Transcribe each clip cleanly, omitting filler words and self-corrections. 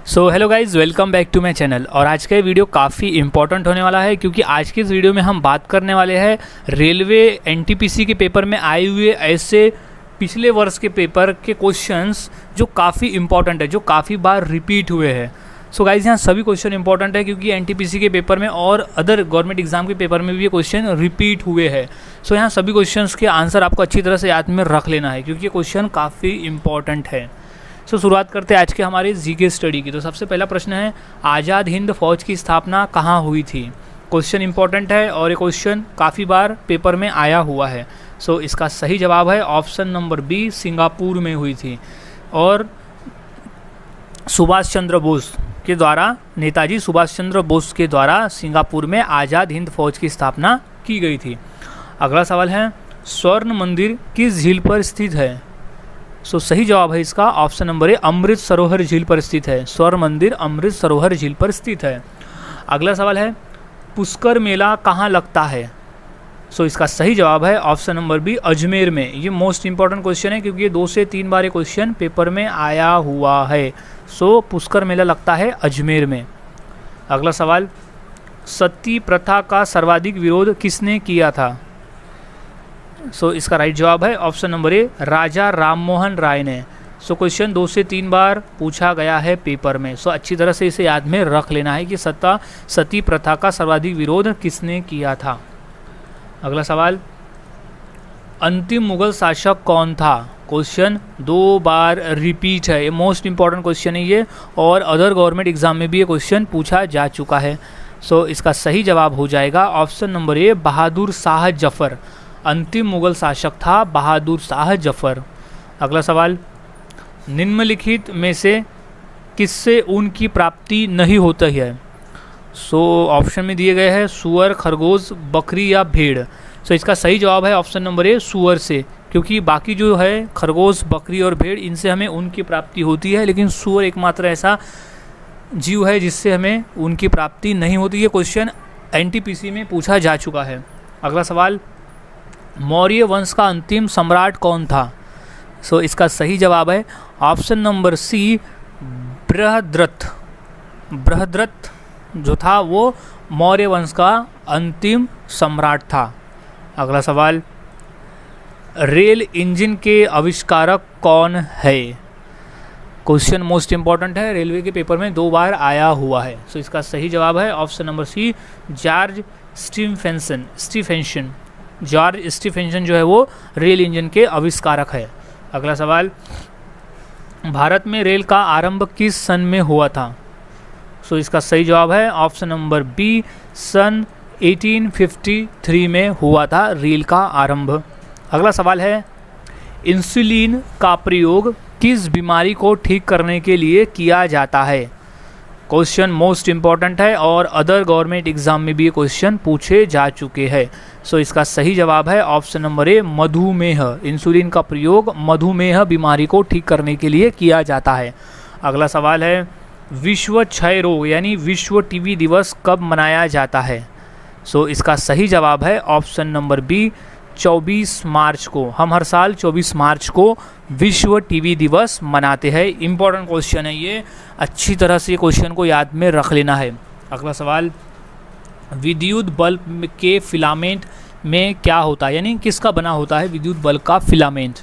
So hello guys, welcome back to my channel. और आज का ये वीडियो काफ़ी इंपॉर्टेंट होने वाला है क्योंकि आज के इस वीडियो में हम बात करने वाले हैं रेलवे एनटीपीसी के पेपर में आए हुए ऐसे पिछले वर्ष के पेपर के क्वेश्चंस जो काफ़ी इंपॉर्टेंट है, जो काफ़ी बार रिपीट हुए हैं। सो गाइज़, यहाँ सभी क्वेश्चन इंपॉर्टेंट है क्योंकि एनटीपीसी के पेपर में और अदर गवर्नमेंट एग्जाम के पेपर में भी ये क्वेश्चन रिपीट हुए हैं। सो यहाँ सभी क्वेश्चंस के आंसर आपको अच्छी तरह से याद में रख लेना है क्योंकि ये क्वेश्चन काफ़ी इंपॉर्टेंट है। सो शुरुआत करते हैं आज के हमारे जीके स्टडी की। तो सबसे पहला प्रश्न है, आज़ाद हिंद फौज की स्थापना कहाँ हुई थी। क्वेश्चन इंपॉर्टेंट है और ये क्वेश्चन काफ़ी बार पेपर में आया हुआ है। सो इसका सही जवाब है ऑप्शन नंबर बी, सिंगापुर में हुई थी। और सुभाष चंद्र बोस के द्वारा, नेताजी सुभाष चंद्र बोस के द्वारा सिंगापुर में आज़ाद हिंद फौज की स्थापना की गई थी। अगला सवाल है, स्वर्ण मंदिर किस झील पर स्थित है। सो सही जवाब है इसका option number A, Amrit Sarovar झील पर स्थित है। स्वर्ण मंदिर अमृत सरोवर झील पर स्थित है। अगला सवाल है, पुष्कर मेला कहाँ लगता है। सो इसका सही जवाब है ऑप्शन नंबर बी, अजमेर में। ये मोस्ट इंपॉर्टेंट क्वेश्चन है क्योंकि ये 2 से 3 बार ये क्वेश्चन पेपर में आया हुआ है। सो पुष्कर मेला लगता है अजमेर में। अगला सवाल, सती प्रथा का सर्वाधिक विरोध किसने किया था। सो इसका राइट जवाब है option number A, Raja Rammohan Roy ने। सो क्वेश्चन 2 से 3 बार पूछा गया है पेपर में। सो अच्छी तरह से इसे याद में रख लेना है कि सती प्रथा का सर्वाधिक विरोध किसने किया था। अगला सवाल, अंतिम मुगल शासक कौन था। क्वेश्चन 2 बार रिपीट है, ये मोस्ट इंपॉर्टेंट क्वेश्चन है ये, और अदर गवर्नमेंट एग्जाम में भी ये क्वेश्चन पूछा जा चुका है। सो इसका सही जवाब हो जाएगा option number A, Bahadur Shah Zafar. अंतिम मुगल शासक था बहादुर शाह जफर। अगला सवाल, निम्नलिखित में से किससे ऊन की प्राप्ति नहीं होती है। सो ऑप्शन में दिए गए हैं सुअर, खरगोश, बकरी या भेड़। सो इसका सही जवाब है ऑप्शन नंबर ए, सुअर से, क्योंकि बाकी जो है खरगोश, बकरी और भेड़, इनसे हमें ऊन की प्राप्ति होती है, लेकिन सुअर एकमात्र ऐसा जीव है जिससे हमें ऊन की प्राप्ति नहीं होती है। क्वेश्चन एनटीपीसी में पूछा जा चुका है। अगला सवाल, मौर्य वंश का अंतिम सम्राट कौन था। सो इसका सही जवाब है option number C, Brihadratha. Brihadratha जो था वो मौर्य वंश का अंतिम सम्राट था। अगला सवाल, रेल इंजन के आविष्कारक कौन है। क्वेश्चन मोस्ट इंपॉर्टेंट है, रेलवे के पेपर में 2 बार आया हुआ है। सो इसका सही जवाब है option number C, George Stephenson. George Stephenson जो है वो रेल इंजन के आविष्कारक है। अगला सवाल, भारत में रेल का आरंभ किस सन में हुआ था। सो इसका सही जवाब है ऑप्शन नंबर बी, सन 1853 में हुआ था रेल का आरंभ। अगला सवाल है, इंसुलिन का प्रयोग किस बीमारी को ठीक करने के लिए किया जाता है। क्वेश्चन मोस्ट इंपॉर्टेंट है और अदर गवर्नमेंट एग्जाम में भी ये क्वेश्चन पूछे जा चुके हैं। सो इसका सही जवाब है ऑप्शन नंबर ए, मधुमेह। इंसुलिन का प्रयोग मधुमेह बीमारी को ठीक करने के लिए किया जाता है। अगला सवाल है, विश्व क्षय रोग यानी विश्व टीबी दिवस कब मनाया जाता है। सो इसका सही जवाब है ऑप्शन नंबर बी, 24 मार्च को। हम हर साल 24 मार्च को विश्व टीबी दिवस मनाते हैं। इंपॉर्टेंट क्वेश्चन है ये, अच्छी तरह से क्वेश्चन को याद में रख लेना है। अगला सवाल, विद्युत बल्ब के फिलामेंट में क्या होता है, यानी किसका बना होता है विद्युत बल्ब का फिलामेंट।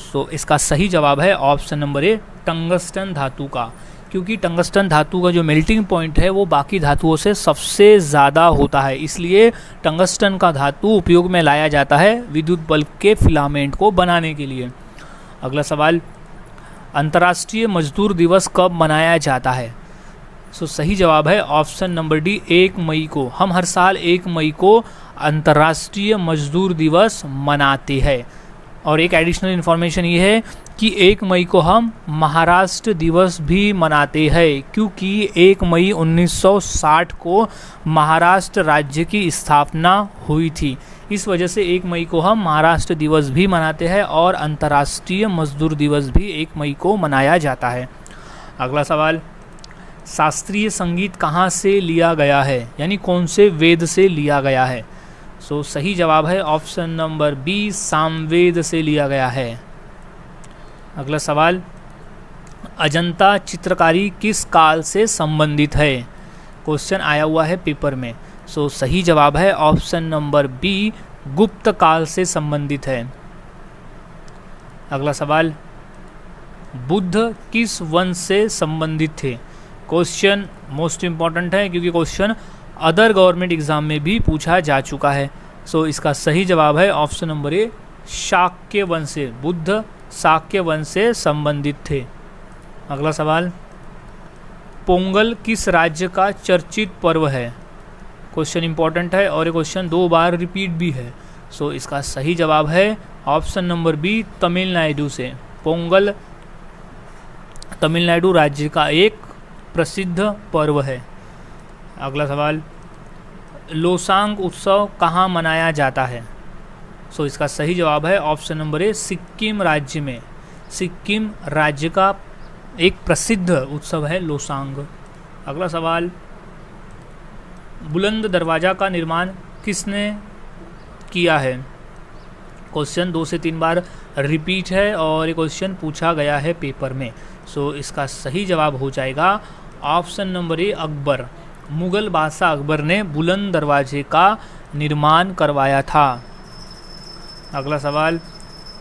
सो इसका सही जवाब है ऑप्शन नंबर ए, टंगस्टन धातु का, क्योंकि टंगस्टन धातु का जो मेल्टिंग पॉइंट है वो बाकी धातुओं से सबसे ज़्यादा होता है, इसलिए टंगस्टन का धातु उपयोग में लाया जाता है विद्युत बल्ब के फिलामेंट को बनाने के लिए। अगला सवाल, अंतर्राष्ट्रीय मजदूर दिवस कब मनाया जाता है। सो सही जवाब है ऑप्शन नंबर डी, 1 मई को। हम हर साल 1 मई को अंतर्राष्ट्रीय मजदूर दिवस मनाते हैं। और एक एडिशनल इन्फॉर्मेशन ये है कि 1 मई को हम महाराष्ट्र दिवस भी मनाते हैं, क्योंकि 1 मई 1960 को महाराष्ट्र राज्य की स्थापना हुई थी। इस वजह से 1 मई को हम महाराष्ट्र दिवस भी मनाते हैं और अंतर्राष्ट्रीय मजदूर दिवस भी 1 मई को मनाया जाता है। अगला सवाल, शास्त्रीय संगीत कहाँ से लिया गया है, यानी कौन से वेद से लिया गया है। सो सही जवाब है ऑप्शन नंबर बी, सामवेद से लिया गया है। अगला सवाल, अजंता चित्रकारी किस काल से संबंधित है? क्वेश्चन आया हुआ है पेपर में। सो सही जवाब है ऑप्शन नंबर बी, गुप्त काल से संबंधित है। अगला सवाल, बुद्ध किस वंश से संबंधित थे? क्वेश्चन मोस्ट इम्पॉर्टेंट है क्योंकि क्वेश्चन अदर गवर्नमेंट एग्जाम में भी पूछा जा चुका है। सो इसका सही जवाब है ऑप्शन नंबर ए, शाक्य वंश से। बुद्ध शाक्य वंश से संबंधित थे। अगला सवाल, पोंगल किस राज्य का चर्चित पर्व है? क्वेश्चन इंपॉर्टेंट है और ये क्वेश्चन 2 बार रिपीट भी है। सो इसका सही जवाब है ऑप्शन नंबर बी, तमिलनाडु से। पोंगल तमिलनाडु राज्य का एक प्रसिद्ध पर्व है। अगला सवाल, लोसांग उत्सव कहाँ मनाया जाता है? सो इसका सही जवाब है ऑप्शन नंबर ए, सिक्किम राज्य में। सिक्किम राज्य का एक प्रसिद्ध उत्सव है लोसांग। अगला सवाल, बुलंद दरवाज़ा का निर्माण किसने किया है? क्वेश्चन 2 से 3 बार रिपीट है और ये क्वेश्चन पूछा गया है पेपर में। सो इसका सही जवाब हो जाएगा option number A, Akbar. Mughal बादशाह अकबर ने बुलंद दरवाजे का निर्माण करवाया था। अगला सवाल,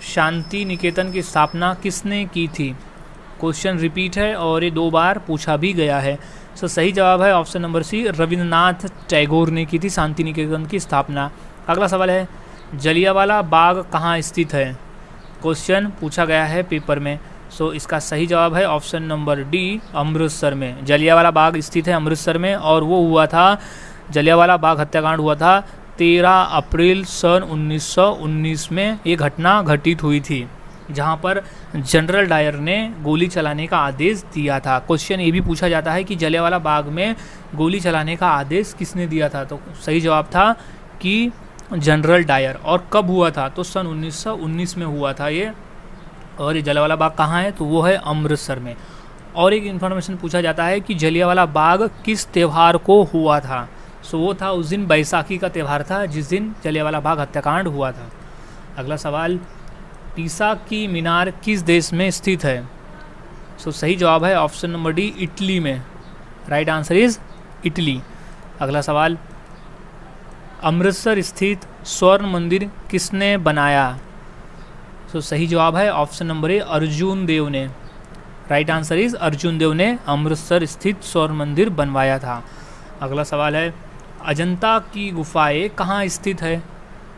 शांति निकेतन की स्थापना किसने की थी? क्वेश्चन रिपीट है और ये 2 बार पूछा भी गया है। सो सही जवाब है option number C, Rabindranath Tagore ने की थी शांति निकेतन की स्थापना। अगला सवाल है, जलियांवाला बाग कहाँ स्थित है? क्वेश्चन पूछा गया है पेपर में। सो इसका सही जवाब है ऑप्शन नंबर डी, अमृतसर में। जलियांवाला बाग स्थित है अमृतसर में और वो हुआ था, जलियांवाला बाग हत्याकांड हुआ था 13 अप्रैल सन 1919 में ये घटना घटित हुई थी, जहां पर जनरल डायर ने गोली चलाने का आदेश दिया था। क्वेश्चन ये भी पूछा जाता है कि जलियांवाला बाग में गोली चलाने का आदेश किसने दिया था? तो सही जवाब था कि जनरल डायर। और कब हुआ था? तो सन 1919 में हुआ था ये। और ये जलियांवाला बाग कहाँ है? तो वो है अमृतसर में। और एक इन्फॉर्मेशन पूछा जाता है कि जलियांवाला बाग किस त्यौहार को हुआ था? सो वो था उस दिन बैसाखी का त्यौहार था जिस दिन जलियांवाला बाग हत्याकांड हुआ था। अगला सवाल, पीसा की मीनार किस देश में स्थित है? सो सही जवाब है ऑप्शन नंबर डी, इटली में। Right answer is Italy. अगला सवाल, अमृतसर स्थित स्वर्ण मंदिर किसने बनाया? सो सही जवाब है ऑप्शन नंबर ए, अर्जुन देव ने। राइट आंसर इज अर्जुन देव ने अमृतसर स्थित स्वर्ण मंदिर बनवाया था। अगला सवाल है, अजंता की गुफाएं कहाँ स्थित है?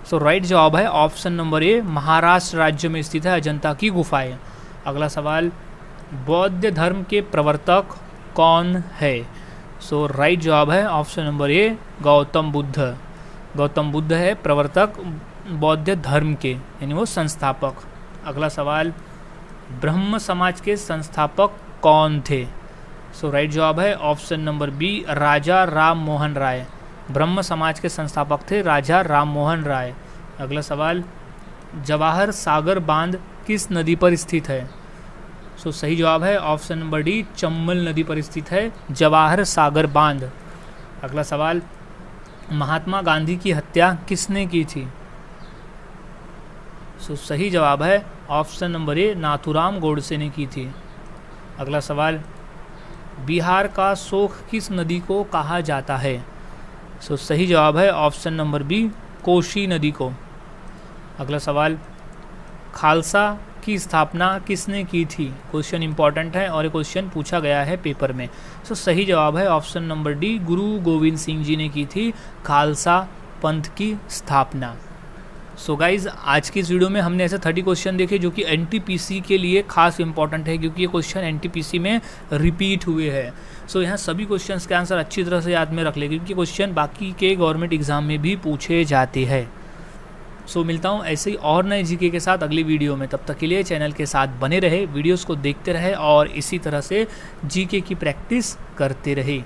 सो राइट जवाब है ऑप्शन नंबर ए, महाराष्ट्र राज्य में स्थित है अजंता की गुफाएं। अगला सवाल, बौद्ध धर्म के प्रवर्तक कौन है? सो राइट जवाब है option number A, Gautam Buddha. Gautam Buddha है प्रवर्तक बौद्ध धर्म के, यानी वो संस्थापक। अगला सवाल, ब्रह्म समाज के संस्थापक कौन थे? सो राइट जवाब है ऑप्शन नंबर बी, राजा राम मोहन राय। ब्रह्म समाज के संस्थापक थे राजा राम मोहन राय। अगला सवाल, जवाहर सागर बांध किस नदी पर स्थित है? सो सही जवाब है ऑप्शन नंबर डी, चंबल नदी पर स्थित है जवाहर सागर बांध। अगला सवाल, महात्मा गांधी की हत्या किसने की थी? सो सही जवाब है option number A, Nathuram Godse ने की थी। अगला सवाल, बिहार का शोक किस नदी को कहा जाता है? सो सही जवाब है ऑप्शन नंबर बी, कोसी नदी को। अगला सवाल, खालसा की स्थापना किसने की थी? क्वेश्चन इंपॉर्टेंट है और ये क्वेश्चन पूछा गया है पेपर में। सो सही जवाब है ऑप्शन नंबर डी, गुरु गोविंद सिंह जी ने की थी खालसा पंथ की स्थापना। सो गाइज, आज की इस वीडियो में हमने ऐसे 30 क्वेश्चन देखे जो कि एनटीपीसी के लिए खास इंपॉर्टेंट है क्योंकि ये क्वेश्चन एनटीपीसी में रिपीट हुए हैं। सो यहाँ सभी क्वेश्चंस के आंसर अच्छी तरह से याद में रख ले क्योंकि क्वेश्चन बाकी के गवर्नमेंट एग्जाम में भी पूछे जाते हैं। सो मिलता हूँ ऐसे ही और नए जीके के साथ अगली वीडियो में। तब तक के लिए चैनल के साथ बने रहे, वीडियोज़ को देखते रहे और इसी तरह से जीके की प्रैक्टिस करते रहे।